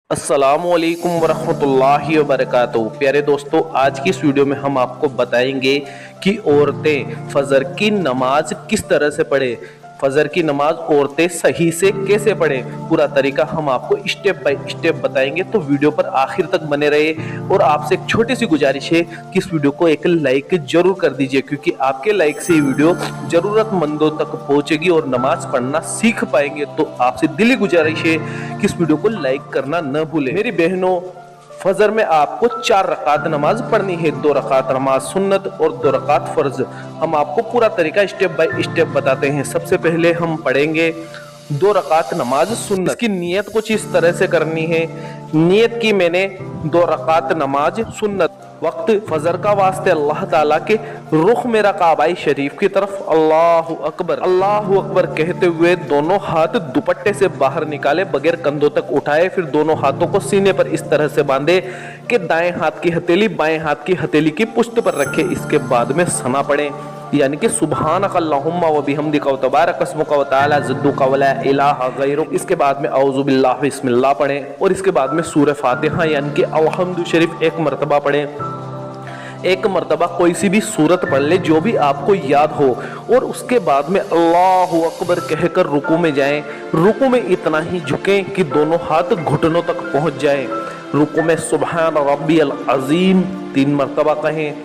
अस्सलामु अलैकुम वरहमतुल्लाहि वबरकातुहू। प्यारे दोस्तों, आज की इस वीडियो में हम आपको बताएंगे कि औरतें फजर की नमाज किस तरह से पढ़े। फजर की नमाज औरतें सही से कैसे पढ़े, पूरा तरीका हम आपको स्टेप बाय स्टेप बताएंगे। तो वीडियो पर आखिर तक बने रहे। और आपसे एक छोटी सी गुजारिश है कि इस वीडियो को एक लाइक जरूर कर दीजिए, क्योंकि आपके लाइक से ये वीडियो जरूरतमंदों तक पहुंचेगी और नमाज पढ़ना सीख पाएंगे। तो आपसे दिली गुजारिश है कि इस वीडियो को लाइक करना न भूलें। मेरी बहनों, फजर में आपको 4 रकात नमाज पढ़नी है। 2 रकात नमाज सुन्नत और 2 रकात फर्ज। हम आपको पूरा तरीका स्टेप बाय स्टेप बताते हैं। सबसे पहले हम पढ़ेंगे 2 रकात नमाज सुन्नत। इसकी नियत कुछ इस तरह से करनी है। नियत की मैंने 2 रकात नमाज सुन्नत, वक्त फजर का वास्ते अल्लाह ताला के रुख मेरा काबाई शरीफ की तरफ अल्लाहु अकबर कहते हुए दोनों हाथ दुपट्टे से बाहर निकाले, बगैर कंधों तक उठाए। फिर दोनों हाथों को सीने पर इस तरह से बांधे कि दाएं हाथ की हथेली बाएं हाथ की हथेली की पुष्ट पर रखे। इसके बाद में सना पढ़े, यानी कि सुब्हानक अल्लाहुम्मा व बिहम्दिका व तबारक अस्मुका व तआला जद्दुका व ला इलाहा गैरुक। इसके बाद में औज़ु बिल्लाहि बिस्मिल्लाह पढ़ें। और इसके बाद में सूरह फातिहा यानी कि अलहम्दु शरीफ 1 मरतबा पढ़ें। 1 मरतबा कोई सी भी सूरत पढ़ ले जो भी आपको याद हो। और उसके बाद में अल्लाहु अकबर कहकर रुकू में जाएं। रुकू में इतना ही झुकें कि दोनों हाथ घुटनों तक पहुंच जाएं। रुकू में सुब्हान रब्बियल अज़ीम 3 मरतबा कहें।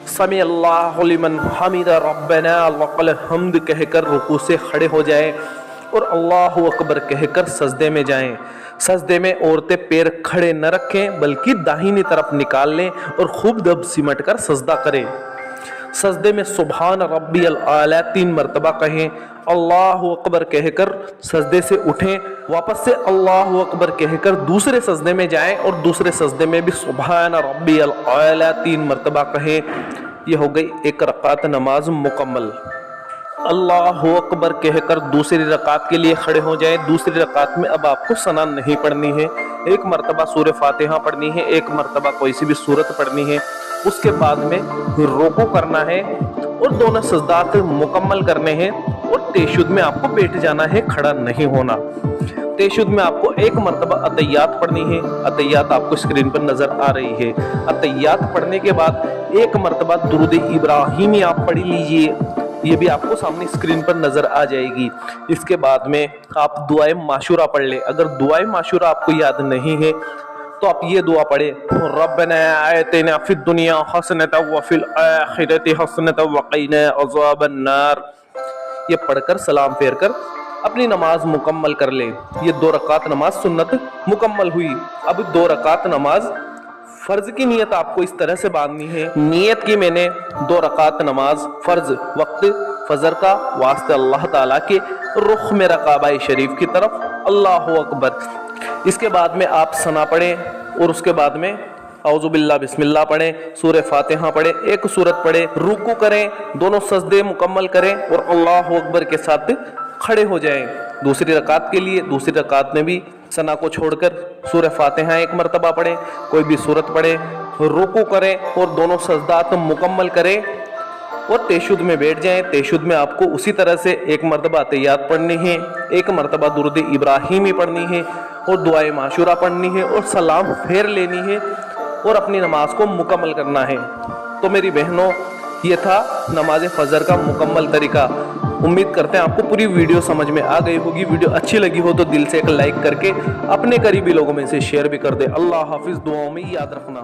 समी अल्लाहु लिमन हमिदा रब्बना लकल हम्द कहकर रुकू से खड़े हो जाएं। और अल्लाहु अकबर कहकर सजदे में जाएं। सजदे में औरतें पैर खड़े न रखें, बल्कि दाहिनी तरफ निकाल लें और खूब दब सिमट कर सजदा करें। सजदे में सुब्हान रब्बियल आला 3 मरतबा कहें। अल्लाहु अकबर कहकर सजदे से उठें। वापस से अल्लाहु अकबर कहकर दूसरे सजदे में जाएं और दूसरे सजदे में भी सुब्हान रब्बियल आला 3 मरतबा कहें। यह हो गई 1 रकात नमाज मुकम्मल। अल्लाहु अकबर कहकर दूसरी रकात के लिए खड़े हो जाएं। दूसरी रकात में अब आपको सना नहीं पढ़नी है। 1 मरतबा सूरह फातिहा पढ़नी है, 1 मरतबा कोई सी भी सूरत पढ़नी है। उसके बाद में रुकू करना है और दोनों सजदात मुकम्मल करने हैं। और तशहुद में आपको बैठ जाना है, खड़ा नहीं होना। तशहुद में आपको 1 मरतबा अतहियात पढ़नी है। अतहियात आपको स्क्रीन पर नजर आ रही है। अतहियात पढ़ने के बाद 1 मरतबा दुरूद इब्राहिमी आप पढ़ लीजिए, ये भी आपको सामने स्क्रीन पर नजर आ जाएगी। इसके बाद में आप दुआए माशूरा पढ़ ले। अगर दुआए माशूरा आपको याद नहीं है तो आप ये दुआ पढ़े, रब्बना आतिना फिद दुनिया हसनतन व फिल आखिरति हसनतन व क़िना अज़ाबन नार। ये पढ़कर सलाम फेर कर अपनी नमाज मुकम्मल कर ले। ये 2 रकात नमाज सुन्नत मुकम्मल हुई। अब 2 रकात नमाज फर्ज की नियत आपको इस तरह से बांधनी है। नियत की मैंने 2 रकात नमाज फर्ज, वक्त फजर का वास्ते अल्लाह ताला के रुख मेरा काबाई शरीफ की तरफ अल्लाहु अकबर। इसके बाद में आप सना पढ़ें और उसके बाद में औज़ु बिल्लाह बिस्मिल्लाह पढ़ें, सूरह फातिहा पढ़ें, 1 सूरत पढ़ें, रुकू करें, दोनों सजदे मुकम्मल करें और अल्लाहु अकबर के साथ खड़े हो जाएं। दूसरी रकात के लिए दूसरी रकात में भी सना को छोड़कर सूरह फातिहा 1 मरतबा पढ़ें, कोई भी सूरत पढ़ें, रुकू करें और दोनों सजदात मुकम्मल करें और तशहुद में बैठ जाएं। तशहुद में आपको उसी तरह से 1 मरतबा अतहियात पढ़नी है, 1 मरतबा दुरूद इब्राहिमी पढ़नी है और दुआए माशूरा पढ़नी है और सलाम फेर लेनी है और अपनी नमाज को मुकम्मल करना है। तो मेरी बहनों, ये था नमाज फजर का मुकम्मल तरीका। उम्मीद करते हैं आपको पूरी वीडियो समझ में आ गई होगी। वीडियो अच्छी लगी हो तो दिल से एक लाइक करके अपने करीबी लोगों में से शेयर भी कर दे। अल्लाह हाफिज़, दुआओं में याद रखना।